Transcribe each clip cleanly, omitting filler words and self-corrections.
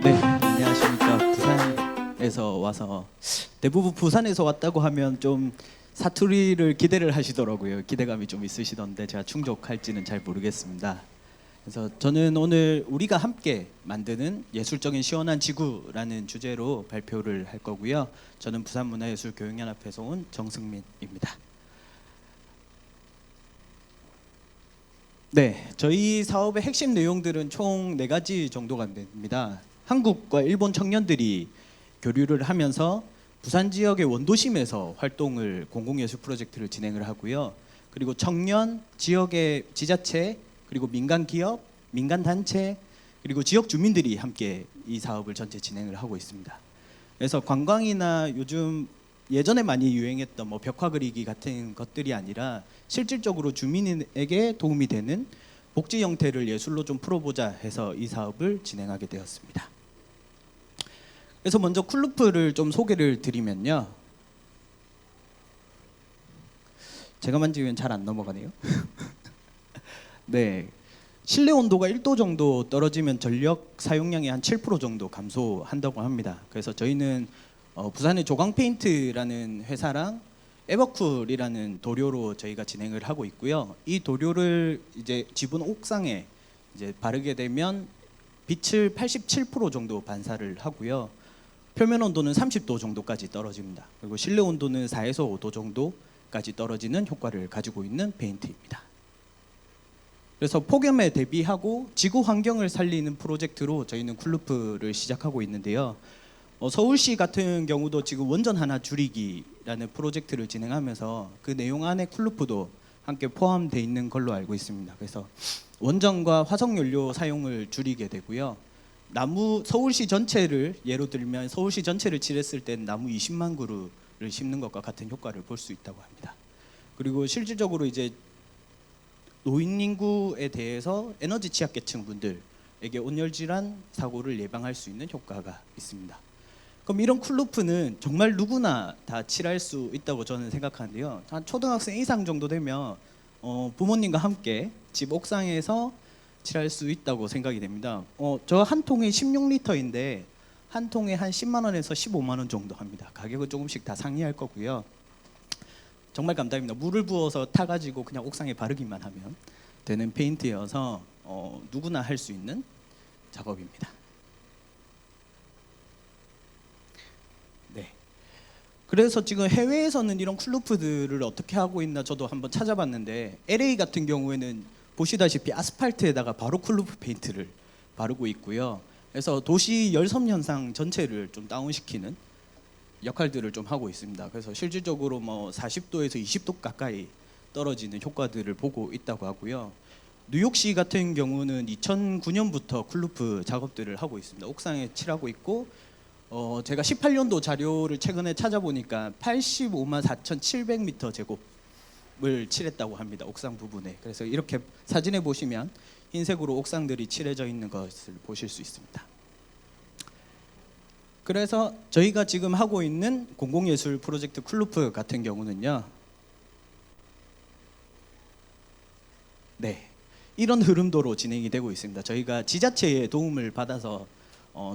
네, 안녕하십니까. 부산에서 와서 대부분 부산에서 왔다고 하면 좀 사투리를 기대를 하시더라고요. 기대감이 좀 있으시던데 제가 충족할지는 잘 모르겠습니다. 그래서 저는 오늘 우리가 함께 만드는 예술적인 시원한 지구라는 주제로 발표를 할 거고요. 저는 부산문화예술교육연합에서 온 정승민입니다. 네, 저희 사업의 핵심 내용들은 총 4가지 정도가 됩니다. 한국과 일본 청년들이 교류를 하면서 부산 지역의 원도심에서 활동을 공공예술 프로젝트를 진행을 하고요. 그리고 청년, 지역의 지자체, 그리고 민간 기업, 민간 단체, 그리고 지역 주민들이 함께 이 사업을 전체 진행을 하고 있습니다. 그래서 관광이나 요즘 예전에 많이 유행했던 뭐 벽화 그리기 같은 것들이 아니라 실질적으로 주민에게 도움이 되는 복지 형태를 예술로 좀 풀어보자 해서 이 사업을 진행하게 되었습니다. 그래서 먼저 쿨루프를 좀 소개를 드리면요. 제가 만지면 잘 안 넘어가네요. 네, 실내 온도가 1도 정도 떨어지면 전력 사용량이 한 7% 정도 감소한다고 합니다. 그래서 저희는 부산의 조광페인트라는 회사랑 에버쿨이라는 도료로 저희가 진행을 하고 있고요. 이 도료를 이제 지붕 옥상에 이제 바르게 되면 빛을 87% 정도 반사를 하고요. 표면 온도는 30도 정도까지 떨어집니다. 그리고 실내 온도는 4에서 5도 정도까지 떨어지는 효과를 가지고 있는 페인트입니다. 그래서 폭염에 대비하고 지구 환경을 살리는 프로젝트로 저희는 쿨루프를 시작하고 있는데요. 서울시 같은 경우도 지금 원전 하나 줄이기라는 프로젝트를 진행하면서 그 내용 안에 쿨루프도 함께 포함되어 있는 걸로 알고 있습니다. 그래서 원전과 화석연료 사용을 줄이게 되고요. 나무 서울시 전체를 예로 들면 서울시 전체를 칠했을 때 나무 20만 그루를 심는 것과 같은 효과를 볼 수 있다고 합니다. 그리고 실질적으로 이제 노인 인구에 대해서 에너지 취약계층 분들에게 온열 질환 사고를 예방할 수 있는 효과가 있습니다. 그럼 이런 쿨루프는 정말 누구나 다 칠할 수 있다고 저는 생각하는데요. 한 초등학생 이상 정도 되면 부모님과 함께 집 옥상에서 칠할 수 있다고 생각이 됩니다. 저 한 통에 16리터인데 한 통에 한 10만 원에서 15만 원 정도 합니다. 가격은 조금씩 다 상이할 거고요. 정말 감사합니다. 물을 부어서 타가지고 그냥 옥상에 바르기만 하면 되는 페인트여서 누구나 할 수 있는 작업입니다. 네. 그래서 지금 해외에서는 이런 쿨루프들을 어떻게 하고 있나 저도 한번 찾아봤는데 LA 같은 경우에는 보시다시피 아스팔트에다가 바로 쿨루프 페인트를 바르고 있고요. 그래서 도시 열섬 현상 전체를 좀 다운시키는 역할들을 좀 하고 있습니다. 그래서 실질적으로 뭐 40도에서 20도 가까이 떨어지는 효과들을 보고 있다고 하고요. 뉴욕시 같은 경우는 2009년부터 쿨루프 작업들을 하고 있습니다. 옥상에 칠하고 있고 제가 18년도 자료를 최근에 찾아보니까 85만 4,700m 제곱을 칠했다고 합니다. 옥상 부분에. 그래서 이렇게 사진에 보시면 흰색으로 옥상들이 칠해져 있는 것을 보실 수 있습니다. 그래서 저희가 지금 하고 있는 공공예술 프로젝트 쿨루프 같은 경우는요. 네, 이런 흐름도로 진행이 되고 있습니다. 저희가 지자체의 도움을 받아서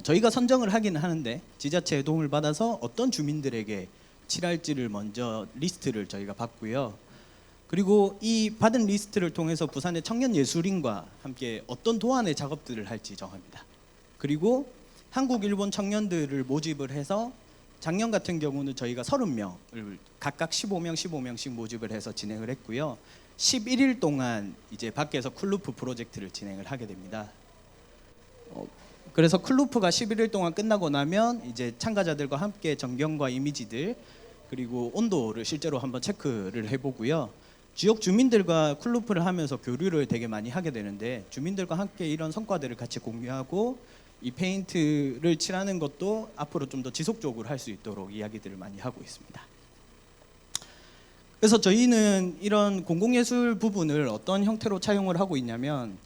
저희가 선정을 하기는 하는데 지자체의 도움을 받아서 어떤 주민들에게 칠할지를 먼저 리스트를 저희가 받고요. 그리고 이 받은 리스트를 통해서 부산의 청년 예술인과 함께 어떤 도안의 작업들을 할지 정합니다. 그리고 한국, 일본 청년들을 모집을 해서 작년 같은 경우는 저희가 30명을 각각 15명씩 모집을 해서 진행을 했고요. 11일 동안 이제 밖에서 쿨루프 프로젝트를 진행을 하게 됩니다. 그래서 쿨루프가 11일 동안 끝나고 나면 이제 참가자들과 함께 전경과 이미지들 그리고 온도를 실제로 한번 체크를 해보고요. 지역 주민들과 쿨루프를 하면서 교류를 되게 많이 하게 되는데 주민들과 함께 이런 성과들을 같이 공유하고 이 페인트를 칠하는 것도 앞으로 좀 더 지속적으로 할 수 있도록 이야기들을 많이 하고 있습니다. 그래서 저희는 이런 공공예술 부분을 어떤 형태로 차용을 하고 있냐면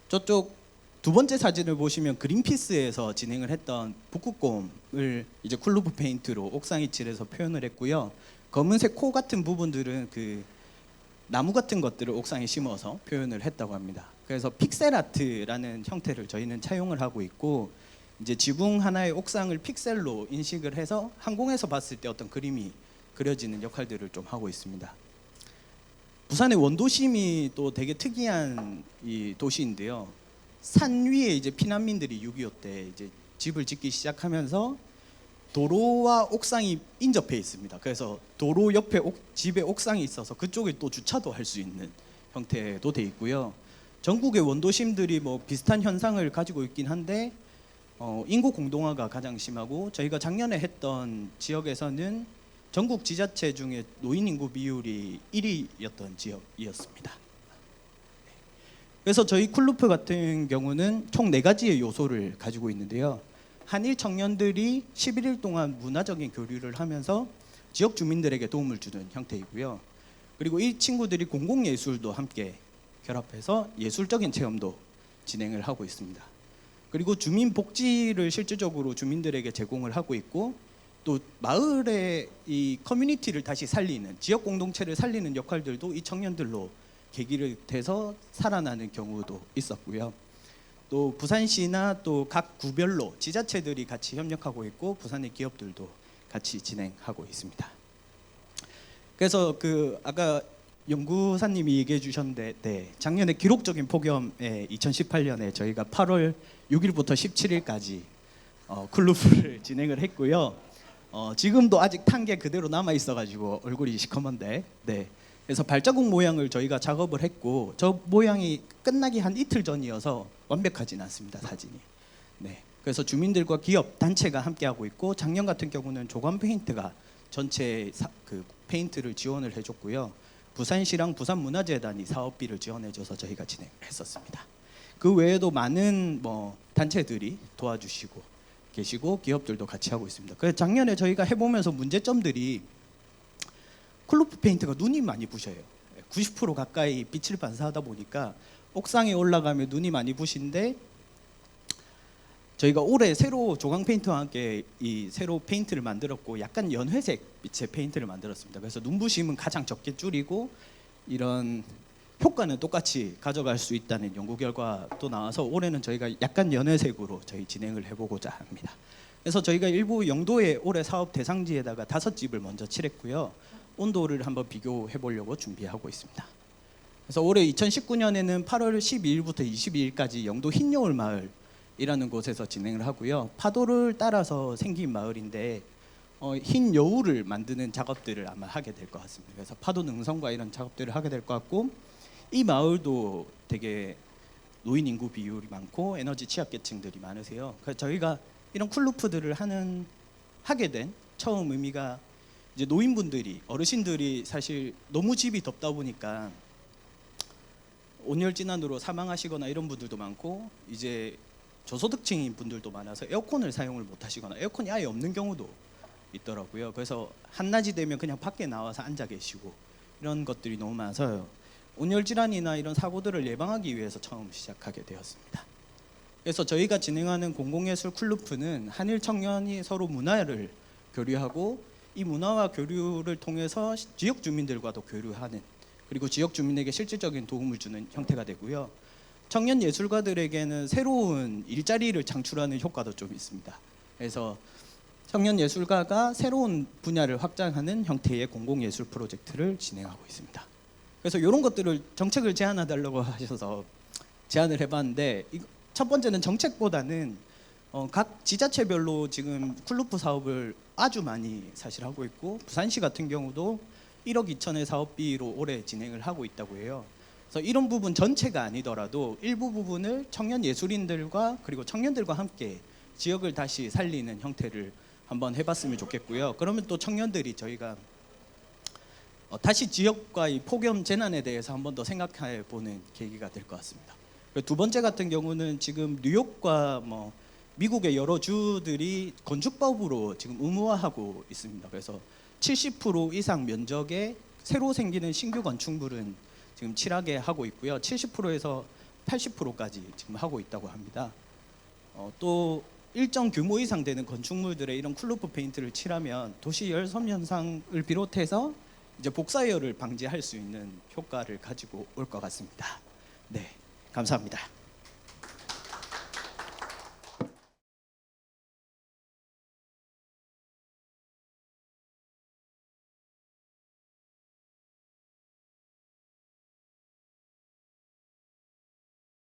저쪽 두 번째 사진을 보시면 그린피스에서 진행을 했던 북극곰을 이제 쿨루프 페인트로 옥상에 칠해서 표현을 했고요. 검은색 코 같은 부분들은 그 나무 같은 것들을 옥상에 심어서 표현을 했다고 합니다. 그래서 픽셀 아트라는 형태를 저희는 차용을 하고 있고 이제 지붕 하나의 옥상을 픽셀로 인식을 해서 항공에서 봤을 때 어떤 그림이 그려지는 역할들을 좀 하고 있습니다. 부산의 원도심이 또 되게 특이한 이 도시인데요. 산 위에 이제 피난민들이 6.25 때 이제 집을 짓기 시작하면서 도로와 옥상이 인접해 있습니다. 그래서 도로 옆에 집에 옥상이 있어서 그쪽에 또 주차도 할 수 있는 형태도 돼 있고요. 전국의 원도심들이 뭐 비슷한 현상을 가지고 있긴 한데 인구 공동화가 가장 심하고 저희가 작년에 했던 지역에서는 전국 지자체 중에 노인 인구 비율이 1위였던 지역이었습니다. 그래서 저희 쿨루프 같은 경우는 총 4가지의 요소를 가지고 있는데요. 한일 청년들이 11일 동안 문화적인 교류를 하면서 지역 주민들에게 도움을 주는 형태이고요. 그리고 이 친구들이 공공예술도 함께 결합해서 예술적인 체험도 진행을 하고 있습니다. 그리고 주민 복지를 실질적으로 주민들에게 제공을 하고 있고 또 마을의 이 커뮤니티를 다시 살리는 지역 공동체를 살리는 역할들도 이 청년들로 계기를 돼서 살아나는 경우도 있었고요. 또 부산시나 또 각 구별로 지자체들이 같이 협력하고 있고 부산의 기업들도 같이 진행하고 있습니다. 그래서 아까 연구사님이 얘기해 주셨는데 작년에 기록적인 폭염에 2018년에 저희가 8월 6일부터 17일까지 쿨루프를 진행을 했고요. 지금도 아직 탄 게 그대로 남아 있어가지고 얼굴이 시커먼데 그래서 발자국 모양을 저희가 작업을 했고 저 모양이 끝나기 한 이틀 전이어서 완벽하진 않습니다, 사진이. 그래서 주민들과 기업 단체가 함께하고 있고 작년 같은 경우는 조관 페인트가 전체 그 페인트를 지원을 해줬고요. 부산시랑 부산문화재단이 사업비를 지원해줘서 저희가 진행했었습니다. 그 외에도 많은 단체들이 도와주시고 계시고 기업들도 같이 하고 있습니다. 그래서 작년에 저희가 해보면서 문제점들이 쿨루프 페인트가 눈이 많이 부셔요. 90% 가까이 빛을 반사하다 보니까 옥상에 올라가면 눈이 많이 부신데 저희가 올해 새로 조광 페인트와 함께 이 새로 페인트를 만들었고 약간 연회색 빛의 페인트를 만들었습니다. 그래서 눈부심은 가장 적게 줄이고 이런 효과는 똑같이 가져갈 수 있다는 연구 결과도 나와서 올해는 저희가 약간 연회색으로 저희 진행을 해보고자 합니다. 그래서 저희가 일부 영도의 올해 사업 대상지에다가 5집을 먼저 칠했고요. 온도를 한번 비교해 보려고 준비하고 있습니다. 그래서 올해 2019년에는 8월 12일부터 22일까지 영도 흰여울 마을이라는 곳에서 진행을 하고요. 파도를 따라서 생긴 마을인데 흰 여울을 만드는 작업들을 아마 하게 될 것 같습니다. 그래서 파도 능선과 이런 작업들을 하게 될 것 같고 이 마을도 되게 노인 인구 비율이 많고 에너지 취약계층들이 많으세요. 그래서 저희가 이런 쿨루프들을 하게 된 처음 의미가 이제 노인분들이 어르신들이 사실 너무 집이 덥다 보니까 온열질환으로 사망하시거나 이런 분들도 많고 이제 저소득층인 분들도 많아서 에어컨을 사용을 못 하시거나 에어컨이 아예 없는 경우도 있더라고요. 그래서 한낮이 되면 그냥 밖에 나와서 앉아 계시고 이런 것들이 너무 많아서요. 온열질환이나 이런 사고들을 예방하기 위해서 처음 시작하게 되었습니다. 그래서 저희가 진행하는 공공예술 쿨루프는 한일 청년이 서로 문화를 교류하고 이 문화와 교류를 통해서 지역 주민들과도 교류하는 그리고 지역 주민에게 실질적인 도움을 주는 형태가 되고요. 청년 예술가들에게는 새로운 일자리를 창출하는 효과도 좀 있습니다. 그래서 청년 예술가가 새로운 분야를 확장하는 형태의 공공예술 프로젝트를 진행하고 있습니다. 그래서 이런 것들을 정책을 제안해달라고 하셔서 제안을 해봤는데 첫 번째는 정책보다는 각 지자체별로 지금 쿨루프 사업을 아주 많이 사실 하고 있고 부산시 같은 경우도 1억 2천의 사업비로 올해 진행을 하고 있다고 해요. 그래서 이런 부분 전체가 아니더라도 일부 부분을 청년 예술인들과 그리고 청년들과 함께 지역을 다시 살리는 형태를 한번 해봤으면 좋겠고요. 그러면 또 청년들이 저희가 다시 지역과 이 폭염 재난에 대해서 한 번 더 생각해 보는 계기가 될 것 같습니다. 두 번째 같은 경우는 지금 뉴욕과 미국의 여러 주들이 건축법으로 지금 의무화하고 있습니다. 그래서 70% 이상 면적의 새로 생기는 신규 건축물은 지금 칠하게 하고 있고요. 70%에서 80%까지 지금 하고 있다고 합니다. 또 일정 규모 이상 되는 건축물들의 이런 쿨루프 페인트를 칠하면 도시 열섬 현상을 비롯해서 이제 복사열을 방지할 수 있는 효과를 가지고 올 것 같습니다. 네, 감사합니다.